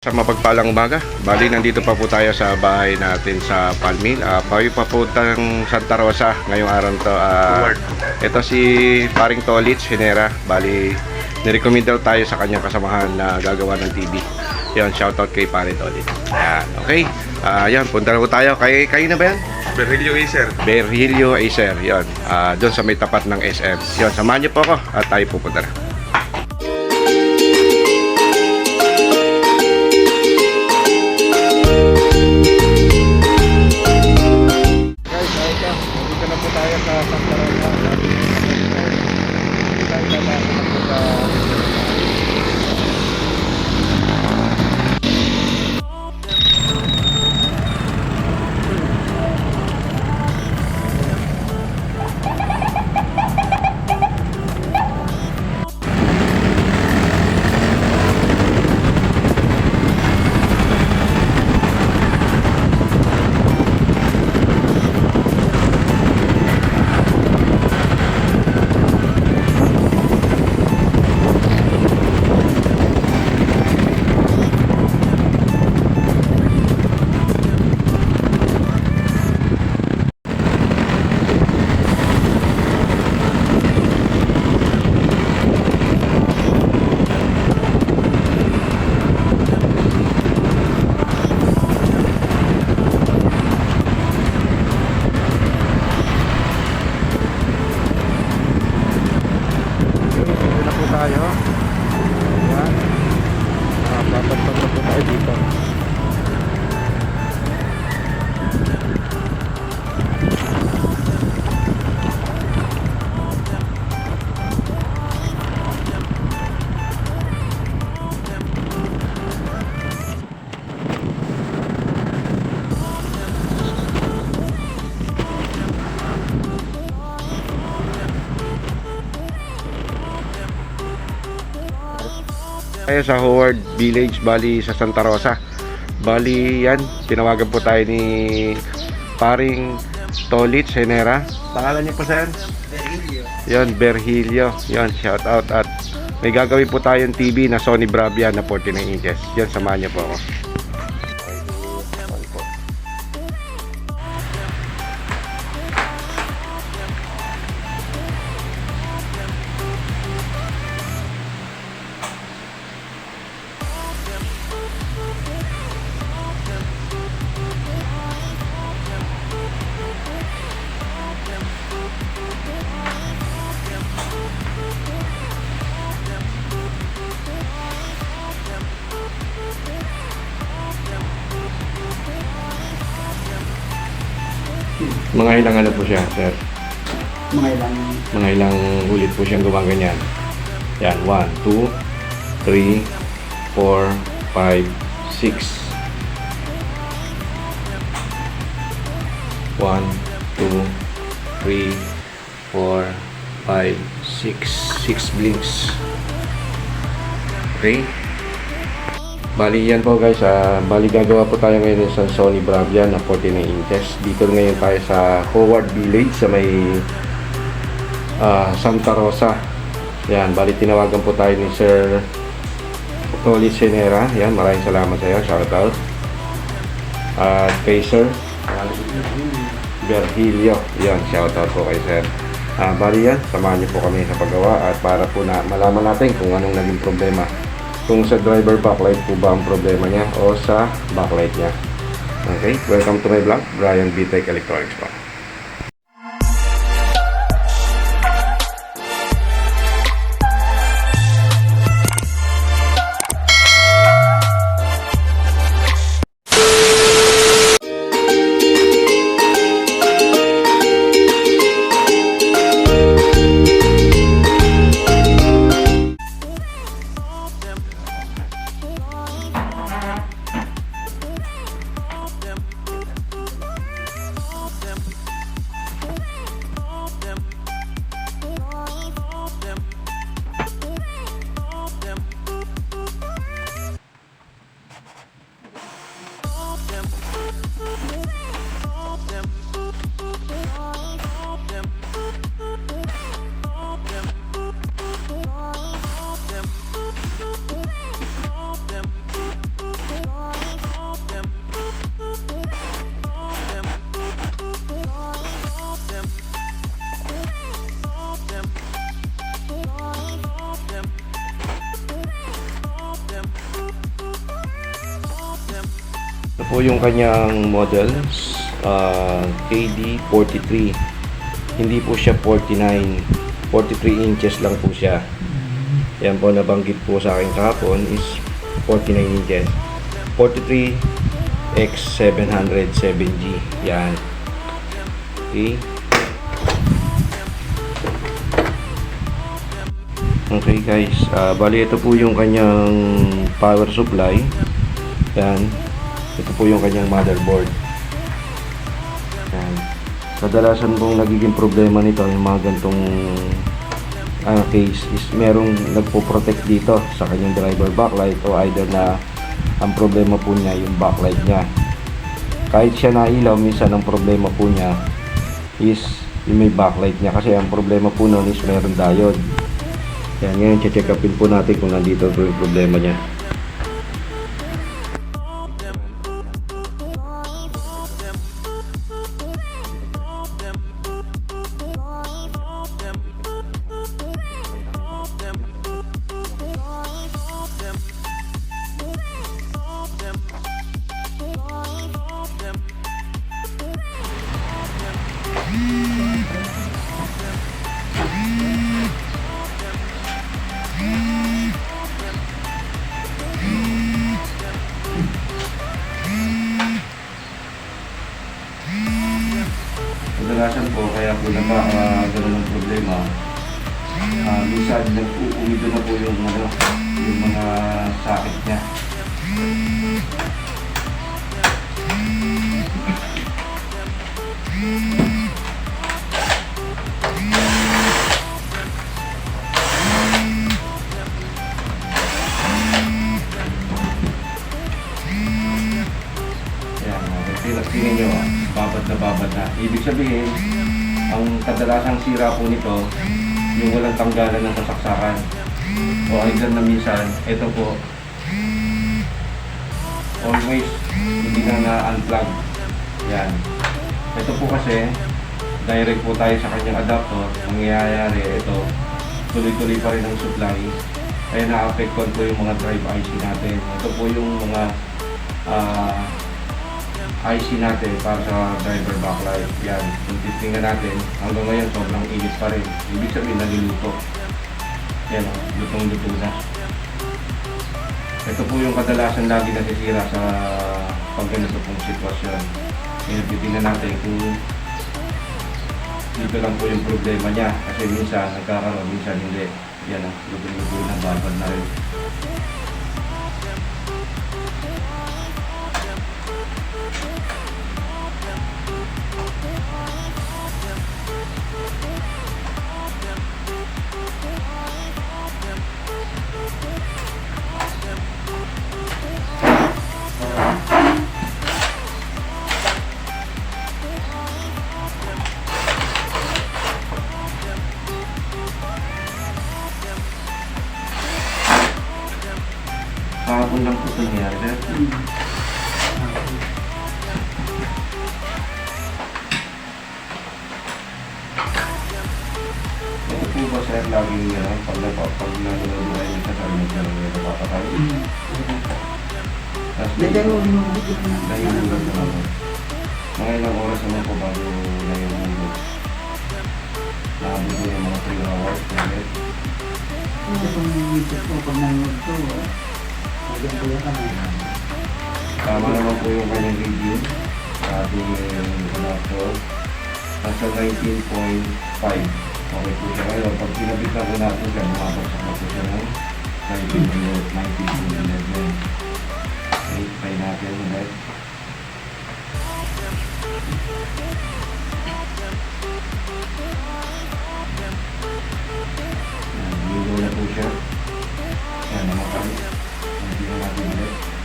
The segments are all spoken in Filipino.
Sa mapagpalang umaga, bali nandito pa po tayo sa bahay natin sa Palmil. Payo pa po ng Santa Rosa ngayong araw to. Ito si Paring Tolits Hinera. Bali, nirecommend daw tayo sa kanyang kasamahan na gagawa ng TV. Yan, shoutout kay Paring Tolits. Yan, okay. Yan, punta na po tayo. Kayo na ba yan? Berrilio Acer. Berrilio Acer. Yan, doon sa may tapat ng SM. Yan, samahan niyo po ako at tayo pupunta na. Tayo sa Howard Village, bali sa Santa Rosa. Bali yan, tinawagan po tayo ni Paring Tolits Hinera. Pangalan niyo po, sir? Berrilio. Yan, Berrilio. Yan, shout out. At may gagawin po tayong TV na Sony Bravia na 49 inches. Yan, samahan niyo po ako. Mga ilang ano po siya, sir? Mga ilang ulit po siyang gumaganyan. Yan, 1, 2, 3, 4, 5, 6. 1, 2, 3, 4, 5, 6 blinks. Okay. Bali yan po guys, bali gagawa po tayo ngayon sa Sony Bravia na 49 inches. Dito ngayon tayo sa Howard Village sa may Santa Rosa. Yan, bali tinawagan po tayo ni Sir Tolits Hinera. Yan, maraming salamat sa iyo, shout out. At kay Sir Berrilio, yan, shout out po kay Sir. Bali yan, samahan niyo po kami sa paggawa at para po na malaman natin kung anong naging problema. Kung sa driver backlight po ba ang problema niya o sa backlight niya. Okay, welcome to my vlog, Brian B-Tech Electronics po. Ito po yung kanyang model, KD43. Hindi po siya 49, 43 inches lang po siya. Yan po, nabanggit po sa akin kahapon is 49 inches. 43 x 707G. Yan. Okay. Okay guys, bali ito po yung kanyang power supply. Yan. Ito po yung kanyang motherboard. Yan. Kadalasan pong nagiging problema nito yung mga gantong case is merong nagpo-protect dito sa kanyang driver backlight, o either na ang problema po niya yung backlight niya. Kahit siya nailaw, minsan ang problema po niya is yung may backlight niya, kasi ang problema po nun is meron diode. Yan, ngayon check upin po natin kung nandito po yung problema niya. Kadalasan po, kaya po nagkakaroon ng problema. Minsan nag-umido na po yung mga sakit niya. Tingnan nyo, babad na. Ibig sabihin, ang kadalasang sira po nito, yung walang tanggalan ng sasaksakan. O either na minsan, ito po, always hindi na unplug. Yan. Ito po kasi, direct po tayo sa kanyang adapter. Ang nangyayari, ito, tuloy-tuloy pa rin ang supply. Kaya na-affectuan po yung mga drive IC natin. Ito po yung mga IC natin para sa driver backlight. Yan, kung titingnan natin, hanggang ngayon sobrang init pa rin. Ibig sabihin, naluluto. Yan, lutong-luto na. Ito po yung kadalasan lagi nasisira sa pag ganito pong sitwasyon. Ngayon, titingnan natin kung dito lang po yung problema niya. Kasi minsan nagkakaroon, minsan hindi. Yan, lutong-luto na, babad na rin. Kahapon lang po ito nangyari. Ito po ba sir, laging pag nanonood na yun sa sarili na napapatay? Tapos nahihulog na naman. Mga ilang oras naman po bago nahihulog. Nahabot po yung mga 3 hours. Hindi kung nangyisit po pag nanonood ko. Tama naman po yung kanyang review sa ating adapter. Nasa 19.5. Okay po siya ngayon. Pag pinabit na po natin siya, lumabagsak na po siya ng 19.11. Okay, try natin ulit. Ligo na po siya. Yan, namatay. Hindi na natin ulit.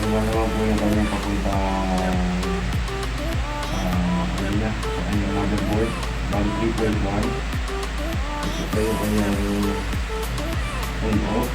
Yan naman po yung kanyang papunta ano na, sa kanyang motherboard. Bali 3.1. Ito pa yung kanyang on-off.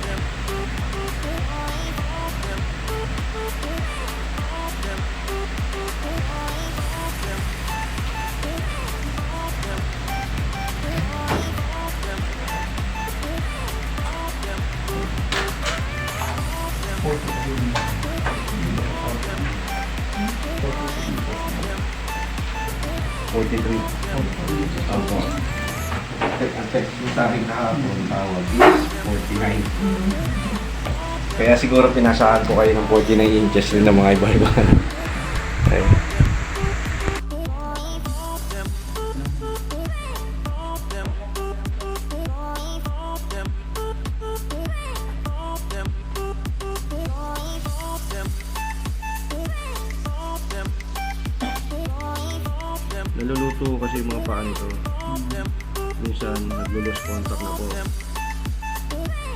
Opo. Ang text mo sa akin kahapon, tawag is 49. Kaya siguro pinasahan ko kayo ng 49 inches rin ng mga iba-iba. Okay. Naluluto kasi yung mga paa nito. Minsan naglo-lose contact na po.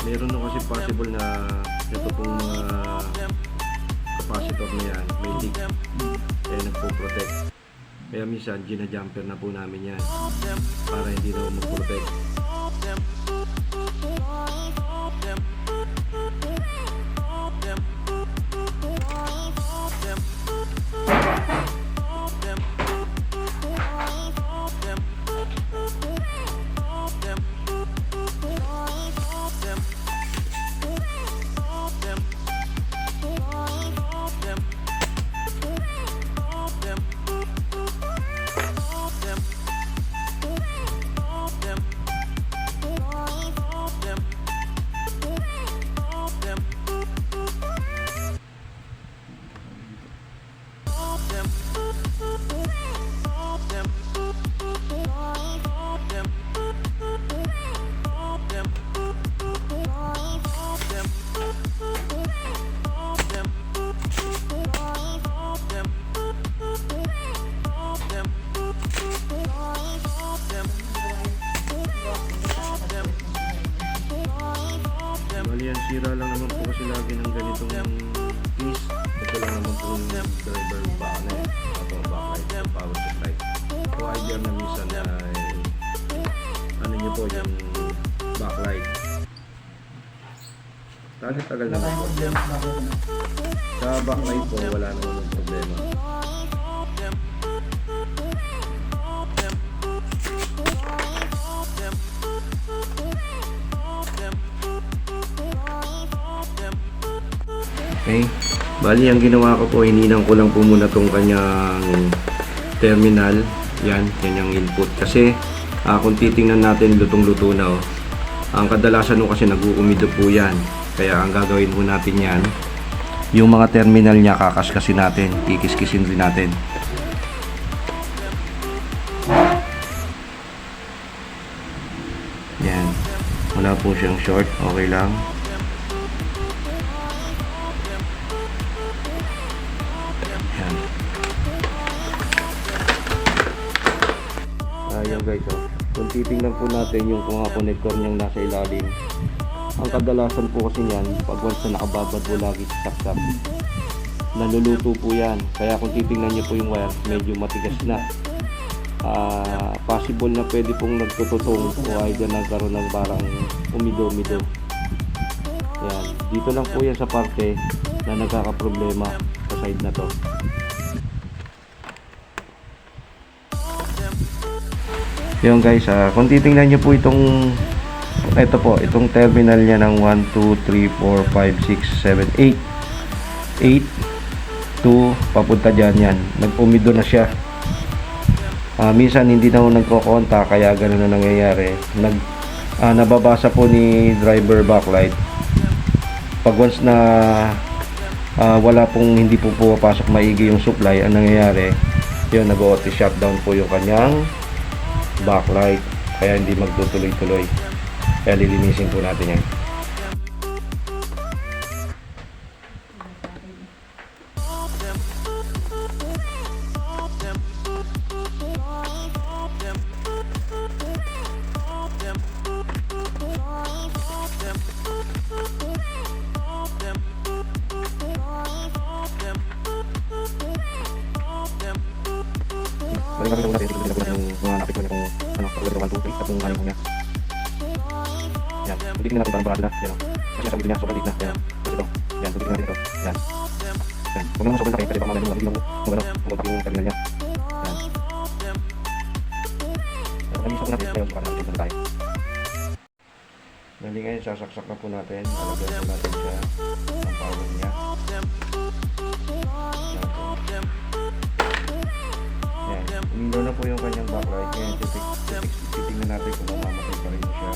Meron na kasi possible na ito pong mga capacitor na yan may leak. Kaya nagpo-protect. Kaya minsan gina-jumper na po namin yan para hindi na mag-protect. Bali yan, sira lang naman po kasi lagi ng ganitong piece. Ito lang naman po yung driver panel o backlight o power supply. So idea na minsan ay ano nyo po yung backlight. Tagal-tagal naman po. Sa backlight po wala naman yung problema. Okay. Bali, ang ginawa ko po, hininang ko lang po muna tong kanyang terminal. Yan, yan yung input. Kasi, kung titingnan natin, lutong-luto na. Oh. Ang kadalasan nung kasi nag-uumido po yan. Kaya, ang gagawin po natin yan, yung mga terminal niya, kakaskasin natin. Kikis-kisin rin natin. Yan. Wala po siyang short. Okay lang. Ayan guys, oh. Kung titingnan po natin yung mga connector niyang nasa ilalim, ang kadalasan po kasi niyan, pag once na nakababad po lagi sa saksak, naluluto po yan. Kaya kung titingnan niyo po yung wire, medyo matigas na. Possible na pwede pong nagtututong o ay nagkaroon ng parang umido-umido. Yan. Dito lang po yan sa parte na nagkakaproblema sa side na to. Yun guys, kung titingnan nyo po itong itong terminal niya ng 1, 2, 3, 4, 5, 6, 7, 8 2 papunta dyan yan, nag-umido na siya. Minsan hindi na nagko-contact, kaya gano'n na nangyayari. Nababasa po ni driver backlight pag once na wala pong, hindi po pumapasok maigi yung supply. Ang nangyayari yun, nag-auto shutdown po yung kanyang backlight, kaya hindi magtutuloy-tuloy. Kaya lilinisin po natin yan. kami sa una, titignan ko natin yung mga napit ko niya kung ano, pag 1, 2, 3, at yung kanin ko niya. Yan, titignan natin parang barado na, yan o. Kasi sa niya, sobrang liit na, yan o. Tapos ito, yan, titignan natin ito, yan. Yan, huwag naman sobrang laki kasi baka mamaya nung yung terminal niya. Yan. Nalinis po natin, ngayon sukat natin kung tayo. Bali ngayon, sasaksak na po natin, alagyan po natin siya ang power niya. Yan, umilaw na po yung kanyang backlight. Ngayon, titignan natin kung mamamatay pa rin siya.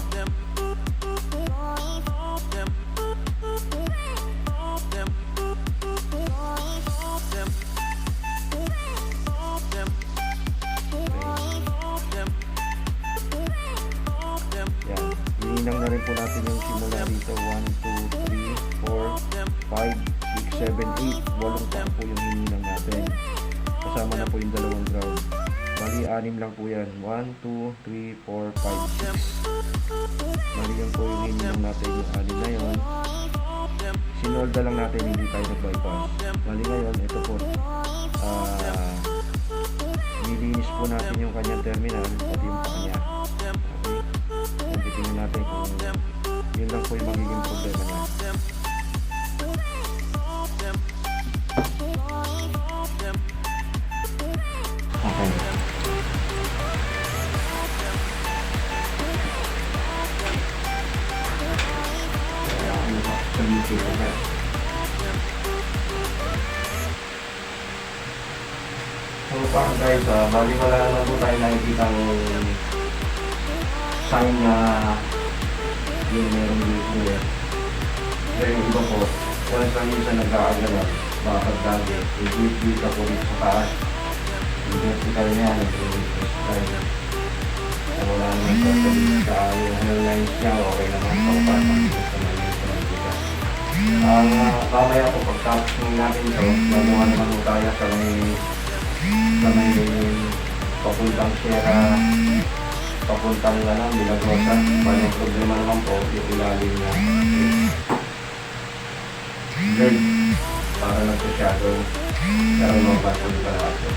Yan, hininang na rin po natin yung simula dito. 1, 2, 3, 4, 5, 6, 7, 8. 8 pa po yung hininang natin. Kasama na po yung dalawang ground. Bali, 6 lang po yan. 1, 2, 3, 4, 5, 6. Bali yan po yung hininang natin yung 6 na yun. Sinolda lang natin, hindi tayo nag-bypass. Bali ngayon, ito po. Nilinis po natin yung kanyang terminal, pati yung kanya. Okay. Titingnan natin kung yun lang po yung magiging problema niya. Okay. Sa YouTube ko na. So parang guys, bali wala naman po tayo nakikita ng sign na yung meron dito eh. Pero yung iba po, once na minsan nagkakagalan, bakit dati, i-build ka po dito sa taas. I-vertical niya, nag-i-strike. So wala naman sasabihin sa yung hairlines niya, okay naman sa upasang gusto na yung pinagbigan. Mamaya po pagtapos natin ito, gagawa naman po tayo sa may papuntang Sierra, papuntang Milagrosa. Bali ang problema naman po yung ilalim niya girl para nagsasyado pero normal po yung kalahati.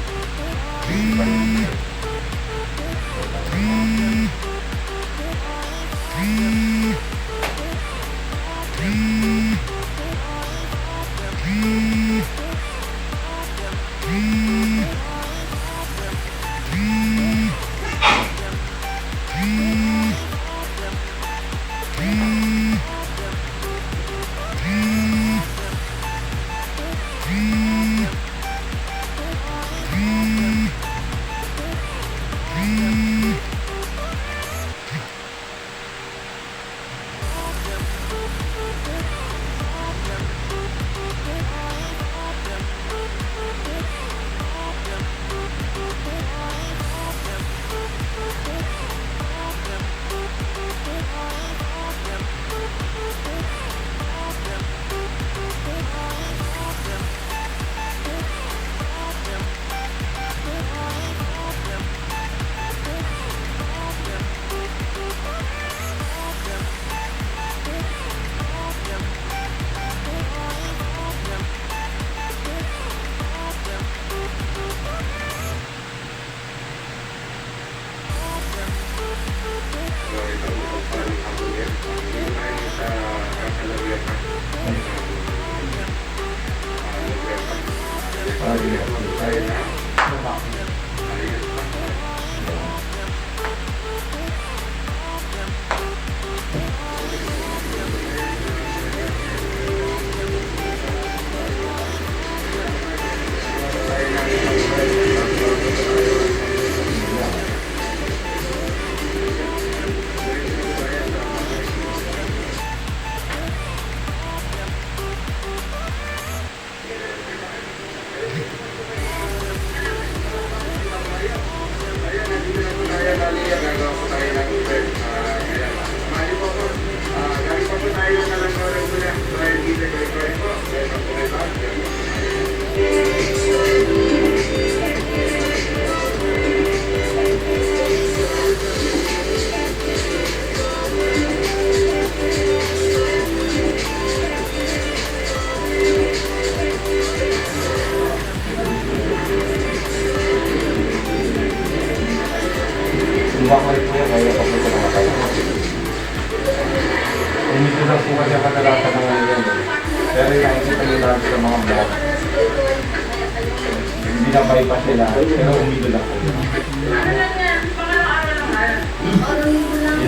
binabypass nila, pero umido lang po. Yun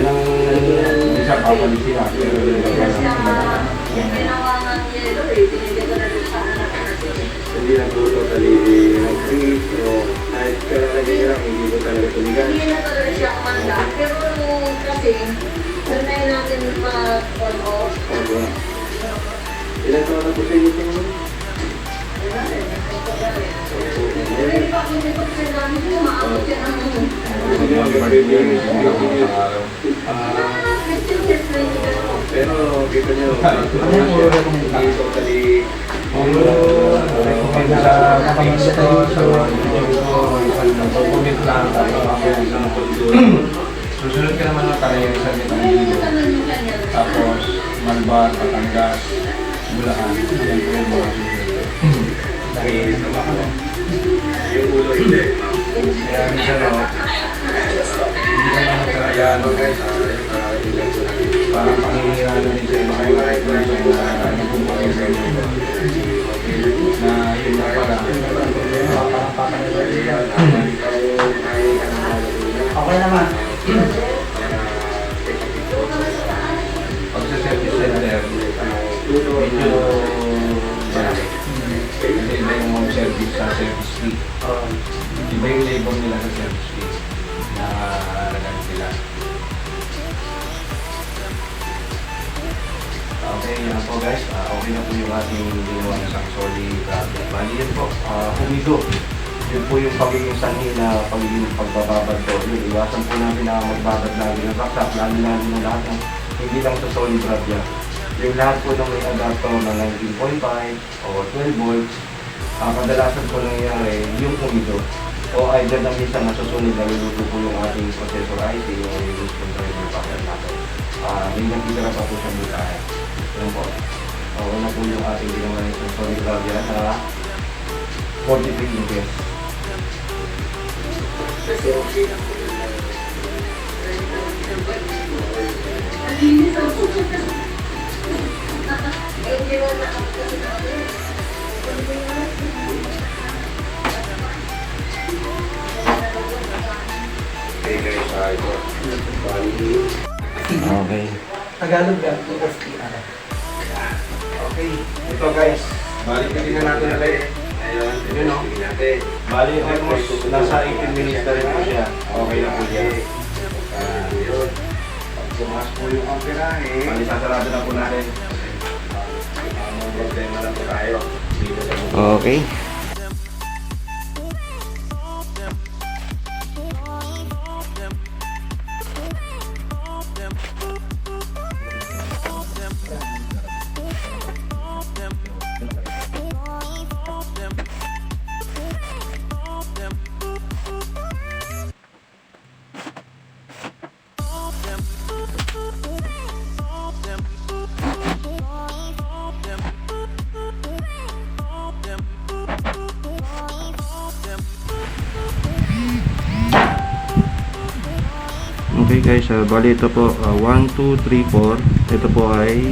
ang isa papalisin na, pero hindi na po totally nag-free o kahit karalagay lang, hindi po talaga tumigan. Hindi na talaga siya kumanda. Pero kasi, sanay natin mag-on off. Ilan taon na po sa inyo ito? Pero hindi pa kung dito kasi namin kumaabot siya ng Pero kita nyo, hindi totally susunod ka naman ng karayarisan nito. Tapos, Malbar, Batangas, Bulacan. Yan po yung mga susunod. Dahil yung ulo hindi. Kaya minsan o, hindi ka naman talaga guys. Parang pangingiranan din sa mga na nagpumuli sa inyo. Na yun na pala. Okay naman. Pag sa service center, medyo iba yung home service sa service fee. Iba yung labor nila sa service fee na halagan sila. Okay, yan po guys. Okay na po yung ating ginawa na sangsoli project. Bali yan po, humido. Yun po yung pagiging sanhi na pagiging pagbababad po. Yun, iwasan po natin na magbabad lagi ng raksak, lalo-lalo na lahat ng hindi lang sa solid radya. Yung lahat po ng may adapter na 19.5 o 12 volts, kadalasan po nangyayari yung humido. O either na minsan nasusunod na luluto po yung ating processor IC, yung release controller packet natin. May nagtitira pa po siyang butahe. Yan po. Una po yung ating ginawa ng solid radya na 43 inches. Okay guys, ito. Okay. Tagalog yan, USTR. Okay. Ito guys, balik na natin ulit. Yun o. Bali, almost nasa 18 minutes na rin po siya. Okay na po siya. Sumas po yung amperahe. Bali, sasarado na po natin. Ang problema na po tayo. Okay. Okay guys, bali ito po 1, 2, 3, 4. Ito po ay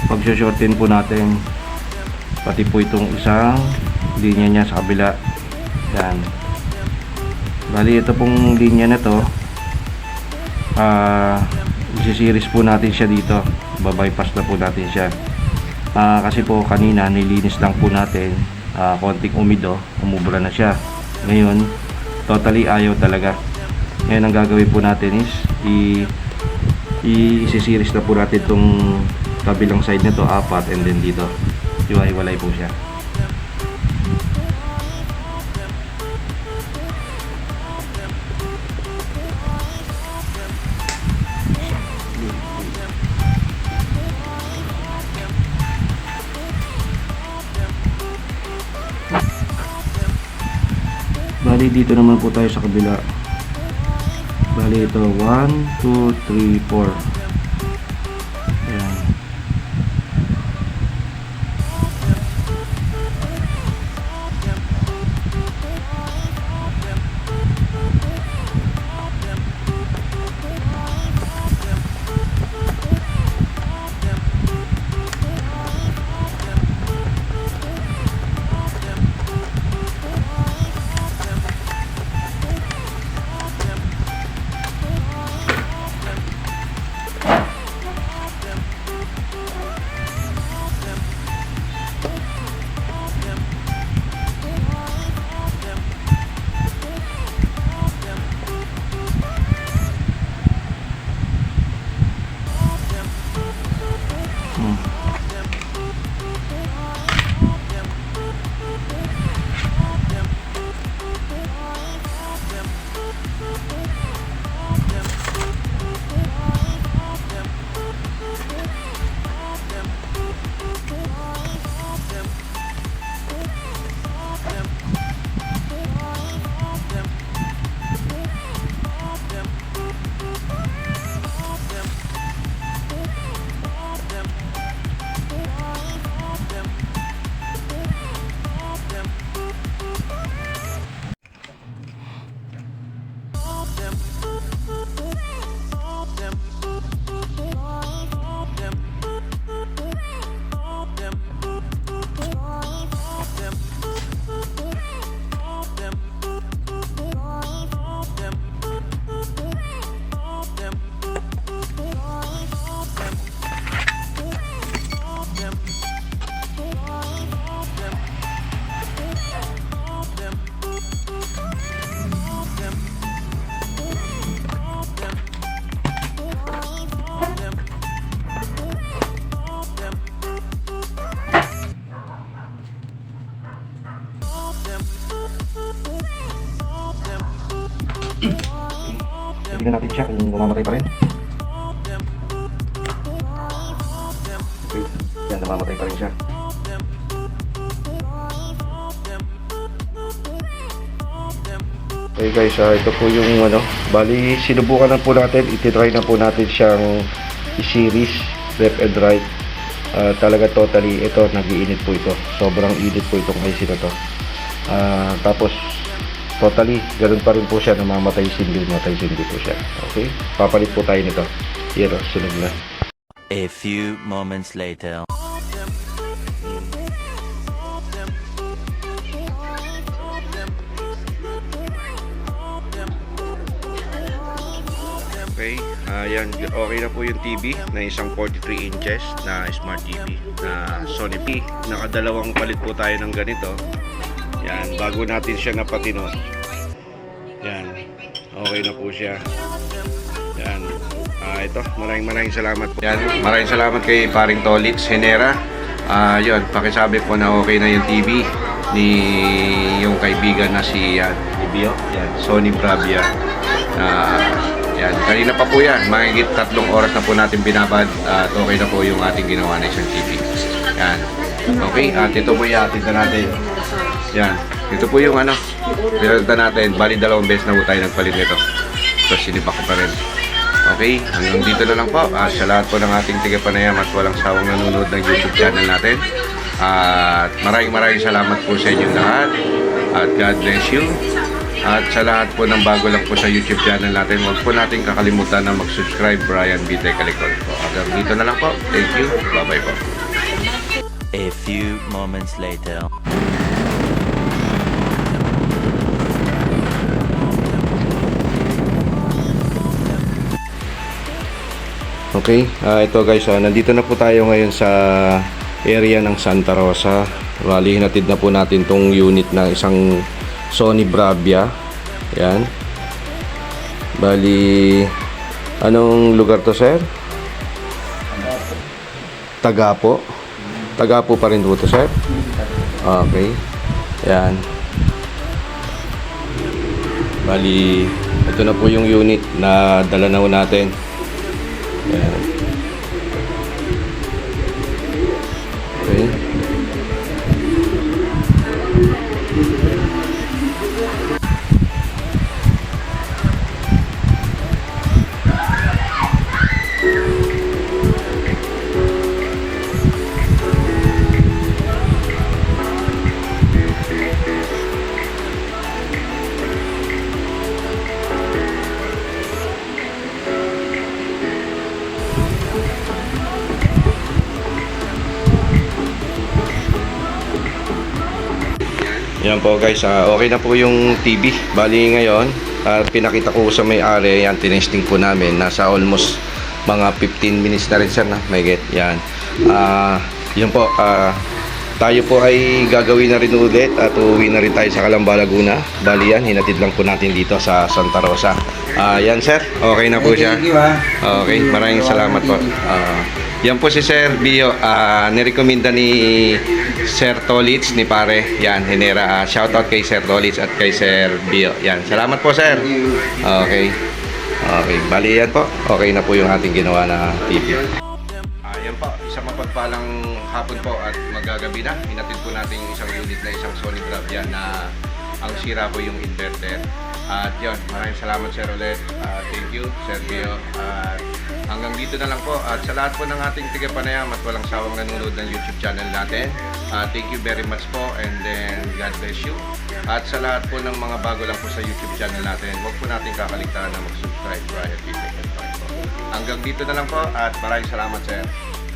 pag-shorten po natin pati po itong isang linya niya sa kabila. Yan. Bali ito pong linya na to, isi-series po natin siya dito. Babypass na po natin siya. Kasi po kanina nilinis lang po natin, konting umido, umubra na siya. Ngayon totally ayaw talaga. Ngayon ang gagawin po natin is i-series na po natin itong kabilang side nito, 4, and then dito iwalay po siya. Bali dito naman po tayo sa kabila. Bali ito 1, 2, 3, 4. Ayan. Tignan natin siya kung mamamatay pa rin. Okay. Yan, namamatay pa rin siya. Okay guys, ito po yung bali sinubukan na po natin, ititry na po natin siyang i-series left and right. Talaga totally ito, nag-iinit po ito, sobrang init po itong IC na to. Tapos totally ganoon pa rin po siya, namamatay sindi po siya. Okay, papalit po tayo nito. Yan, sunod na. A few moments later. Okay, yan, okay na po yung TV na isang 43 inches na Smart TV na Sony P. Nakadalawang palit po tayo ng ganito. Yan, bago natin siya napatino. Yan, okay na po siya. Yan, ito, maraming salamat po. Yan, maraming salamat kay paring Tolits Genera. Yun, pakisabi po na okay na yung TV ni yung kaibigan na si Bio. Yan, Sony Bravia. Yan, kanina pa po yan, mahigit 3 oras na po natin binabad at okay na po yung ating ginawa na isang TV. Yan, okay, at ito po yung ating natin. Yan, ito po yung pinalitan natin, bali 2 beses na po tayo nagpalit nito. So sinibak ko pa rin. Okay, hanggang dito na lang po. Sa lahat po ng ating tigapanayam at walang sawang nanonood ng YouTube channel natin. At maraming salamat po sa inyong lahat. At God bless you. At sa lahat po ng bago lang po sa YouTube channel natin, huwag po natin kakalimutan na mag-subscribe, Brian B. Tekalikol po. Hanggang dito na lang po. Thank you. Bye-bye po. A few moments later. Okay, ito guys, nandito na po tayo ngayon sa area ng Santa Rosa. Bali, hinatid na po natin tong unit ng isang Sony Bravia. Yan. Bali, anong lugar to, sir? Tagapo. Tagapo pa rin po to, sir? Okay. Yan. Bali, ito na po yung unit na dala na po natin. Yan. Okay. Yan po guys, okay na po yung TV. Bali ngayon, pinakita ko sa may-ari, yan, tinesting po namin. Nasa almost mga 15 minutes na rin sir na, may get, yan. Yun po, tayo po ay gagawin na rin ulit at uuwi na rin tayo sa Calamba, Laguna. Bali yan, hinatid lang po natin dito sa Santa Rosa. Yan sir, okay na po siya. Thank you, Okay, maraming salamat po. Yan po si Sir Bio, nirekomenda ni Sir Tolits, ni pare, yan, Genera. Shoutout kay Sir Tolits at kay Sir Bio. Yan, salamat po sir. Okay. Okay, bali yan po. Okay na po yung ating ginawa na TV. Yan po, isang mapagpalang hapon po at magagabi na. Hinatid po natin yung isang unit na isang Sony Bravia na ang sira po yung inverter. At yun, maraming salamat sir ulit. Thank you, Sir Bio. Hanggang dito na lang po. At sa lahat po ng ating tigapanayam at walang sawang nanonood ng YouTube channel natin, thank you very much po and then God bless you. At sa lahat po ng mga bago lang po sa YouTube channel natin, huwag po natin kakaligtaan na mag-subscribe. Brian B. Tekalikol po. Hanggang dito na lang po at maraming salamat sir.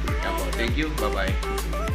Yan po. Thank you. Bye-bye.